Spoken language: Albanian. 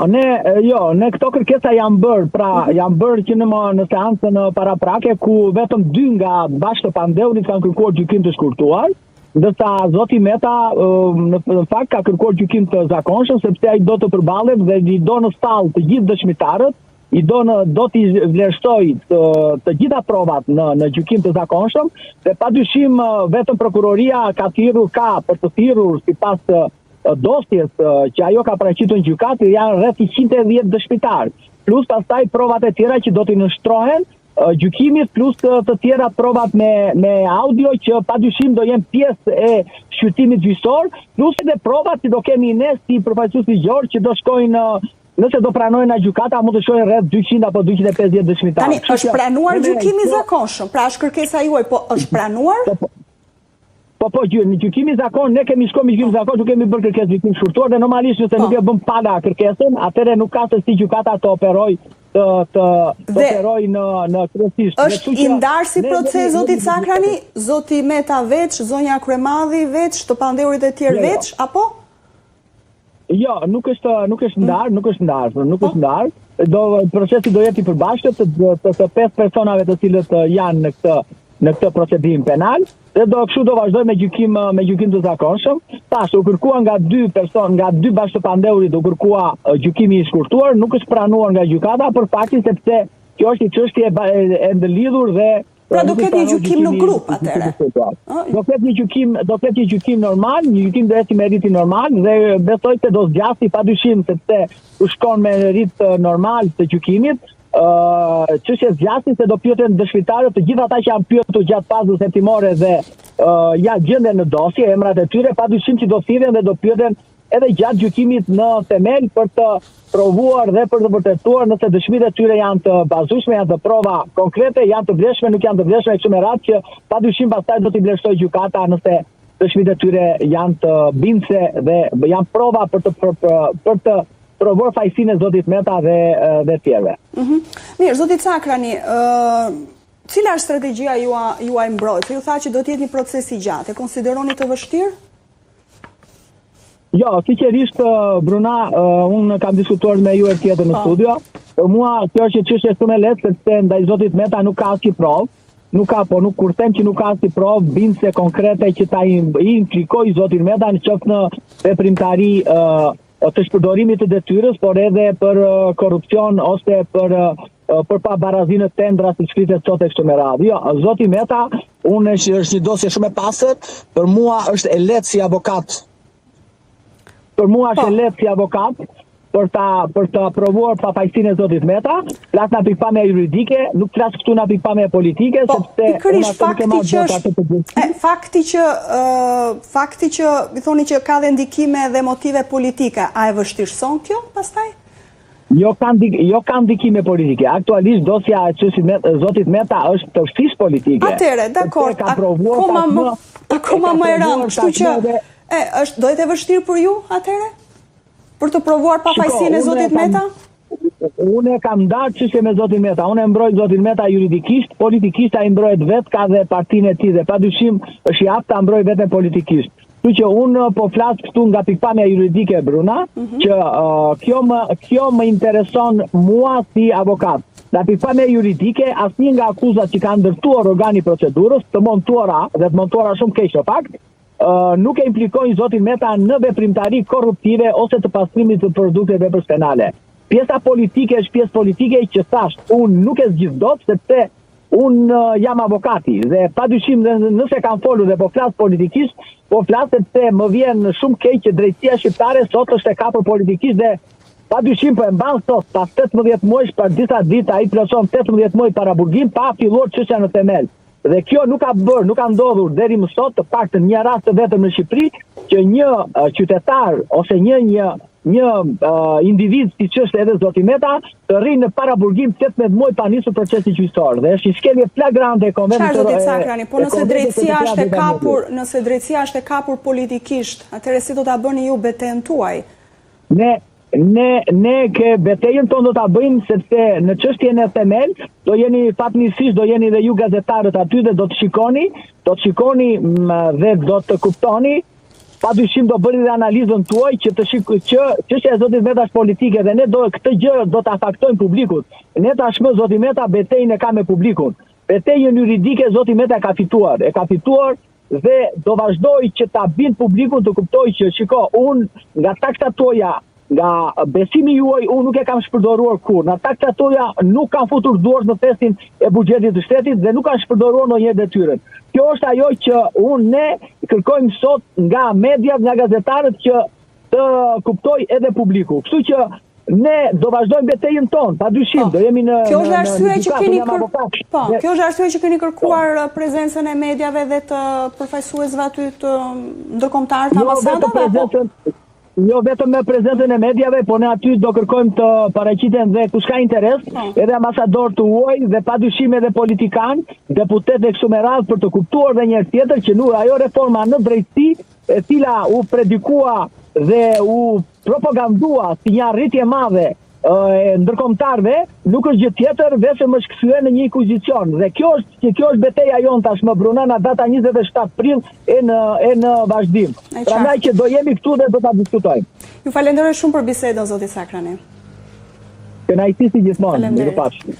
Ne këto kërkesa janë bërë, pra janë bërë që në seancën paraprake ku vetëm 2 nga bashkë të Pandeurit kanë kërkuar gjykim të shkurtuar, ndërsa zoti Meta në fakt ka kërkuar gjykim të zakonshëm sepse ai do të përballet dhe i do në stall të gjithë dëshmitarët, do t'i vlerësoj të gjitha provat në gjykim të zakonshëm, dhe padyshim vetëm prokuroria ka për të thirrur sipas dosjes që ajo ka paraqitur në gjykatë janë rreth 110 dëshmitar, plus pastaj provat e tjera që do t'i nështrohen gjykimit, plus të tjera provat me audio që padyshim do jenë pjesë e shqyrtimit gjyqësor, plus edhe provat që do kemi ne si përfaqësues ligjor që do shkojnë, nëse do pranojnë nga gjykata, mund të shkojnë rreth 200 apo 250 dëshmitar. Tani, është pranuar gjykimi i zakonshëm, pra është kërkesa juaj, po është pranuar? Po, në gjykimi zakon, ne kemi shkuar me gjykimin zakon, nuk kemi bërë kërkesë gjykim shkurtuar, dhe normalisht nëse nuk e bën pala kërkesën, atëherë nuk ka se si gjykata të operoj në kryesisht. Është i ndarë si proces zoti Cakrani, zoti Meta veç, zonja Kryemadhi veç, të Pandeurit e tjerë veç, apo? Jo, nuk është ndarë. Procesi do jetë i përbashkët të 5 personave të cilët janë në këtë procedim penal, dhe kështu do vazhdoj me gjykim të zakonshëm. Tash u kërkua nga 2 bashkë të Pandeurit, u kërkua gjykimi i shkurtuar, nuk është pranuar nga gjykata për faktin sepse kjo është një çështje e ndëlidhur dhe pra do ketë një gjykim në grup atëre. Do ketë një gjykim normal, një gjykim dhe si me riti normal, dhe besoj se do zgjasi padyshim sepse u shkon me rit normal të gjykimit. Çështja zgjasi se do pyeten dëshmitarët, të gjithë ata që janë pyetur gjatë fazës hetimore dhe gjenden në dosje, emrat e tyre, padyshim që do thirren dhe do pyeten edhe gjatë gjykimit në themel për të provuar dhe për të vërtetuar nëse dëshmitë e tyre janë të bazueshme, janë të prova konkrete, janë të vlefshme, nuk janë të vlefshme, kështu me radhë që padyshim pastaj do t'i vlerësojë gjykata nëse dëshmitë e tyre janë të bindse dhe janë prova për të provuar fajësinë e zotit Meta dhe tjerëve. Mirë, zoti Cakrani, cila është strategjia juaj mbrojtje? Ju tha që do të jetë një proces i gjatë, e konsideroni të vështirë? Jo, sinqerisht Bruna, unë kam diskutuar me ju tjetër në studio. Për mua kjo është një çështje shumë e lehtë sepse ndaj zotit Meta nuk ka asnjë provë. Nuk kur them që nuk ka asnjë provë bindse konkrete që ta implikojë zotin Meta në qoftë në veprimtari të shpërdorimit të detyrës, por edhe për korrupsion ose për pabarazinë të tendra si shkritet sot e kështu me radhë. Jo, zoti Meta, unë është një dosje shumë e pastër, për mua është e lehtë si avokat. Për të aprovuar pafajësinë e zotit Meta, flas nga pikpamja juridike, nuk flas këtu nga pikpamja politike, sepse fakti që i thoni që ka dhe ndikime dhe motive politike, a e vështirëson kjo pastaj? Jo ka ndikime politike. Aktualisht dosja e zotit Meta është tërësisht politike. Atëre, dakor, akoma më e rëndë, kështu që do jetë e vështirë për ju atëre? Për të provuar pafajësinë e zotit Meta? Unë kam ndarë çështje me zotin Meta. Unë e mbroj zotin Meta juridikisht, politikisht ai mbrohet vetë, ka dhe partinë e tij dhe padyshim është i aftë ta mbroj vetëm politikisht. Kështu që unë po flas këtu nga pikpamja juridike, Bruna, që kjo më intereson mua si avokat. Nga pikpamja juridike, asnjë nga akuzat që kanë ndërtuar organi procedurës, të montuara shumë keq në fakt, nuk e implikojnë zotin Meta në veprimtari korruptive ose të pastrimit të produkteve veprës penale. Pjesa politike është pjesë politike që thash, unë nuk e zgjidh dot sepse unë jam avokati dhe padyshim nëse kam folur dhe po flas politikisht, po flas sepse më vjen shumë keq që drejtësia shqiptare sot është e kapur politikisht dhe padyshim po e mban sot pas 18 muajsh, pas disa ditë ai plotson 18 muaj paraburgim pa filluar çështja në themel. Dhe kjo nuk ka ndodhur deri më sot, të paktën një rast të vetëm në Shqipëri, që një qytetar ose një individ si ç'është edhe zoti Meta të rrinë në paraburgim 18 muaj pa nisur procesi gjyqësor. Dhe është një skelje flagrante e konventit. Çfarë zoti Cakrani, po nëse drejtësia është e kapur politikisht, atëherë si do ta bëni ju betejën tuaj? Ne ke betejën tonë do ta bëjmë sepse në çështjen e themel do jeni fatmirësisht, do jeni dhe ju gazetarët aty dhe do të shikoni dhe do të kuptoni padyshim do bëni dhe analizën tuaj që të shikoj që çështja e zotit Meta është politike dhe ne do këtë gjë do ta faktojmë publikut. Ne tashmë zoti Meta betejën e ka me publikun. Betejën juridike zoti Meta e ka fituar dhe do vazhdoj që ta bind publikun të kuptoj që shiko, unë nga taksa toja, nga besimi juaj, unë nuk e kam shpërdoruar kur. Nga taksa toja nuk kam futur dorë në festin e buxhetit të shtetit dhe nuk kam shpërdoruar ndonjëherë detyrën. Kjo është ajo që ne kërkojmë sot nga mediat, nga gazetarët që të kuptoj edhe publiku. Kështu që ne do vazhdojmë betejën tonë, padyshim, do jemi në Kjo është arsye që keni kërkuar prezencën e mediave dhe të përfaqësuesve aty të ndërkombëtar të ambasadave? Jo vetëm me prezencën e mediave, por ne aty do kërkojmë të paraqiten dhe kush ka interes, edhe ambasador të huaj dhe padyshim edhe politikan, deputet e kështu me radhë për të kuptuar dhe një herë tjetër që nuk ajo reforma në drejtësi e cila u predikua dhe u propagandua si një arritje madhe e ndërkombëtarëve, nuk është gjë tjetër vetëm është kthyer në një inkuzicion. Dhe kjo është betejë jon tashmë brunana data 27 prill e në vazhdim. Prandaj që do jemi këtu dhe do ta diskutojmë. Ju falenderoj shumë për bisedën zoti Sakrani. Kënaqësi si gjithmonë. Mirupafshim.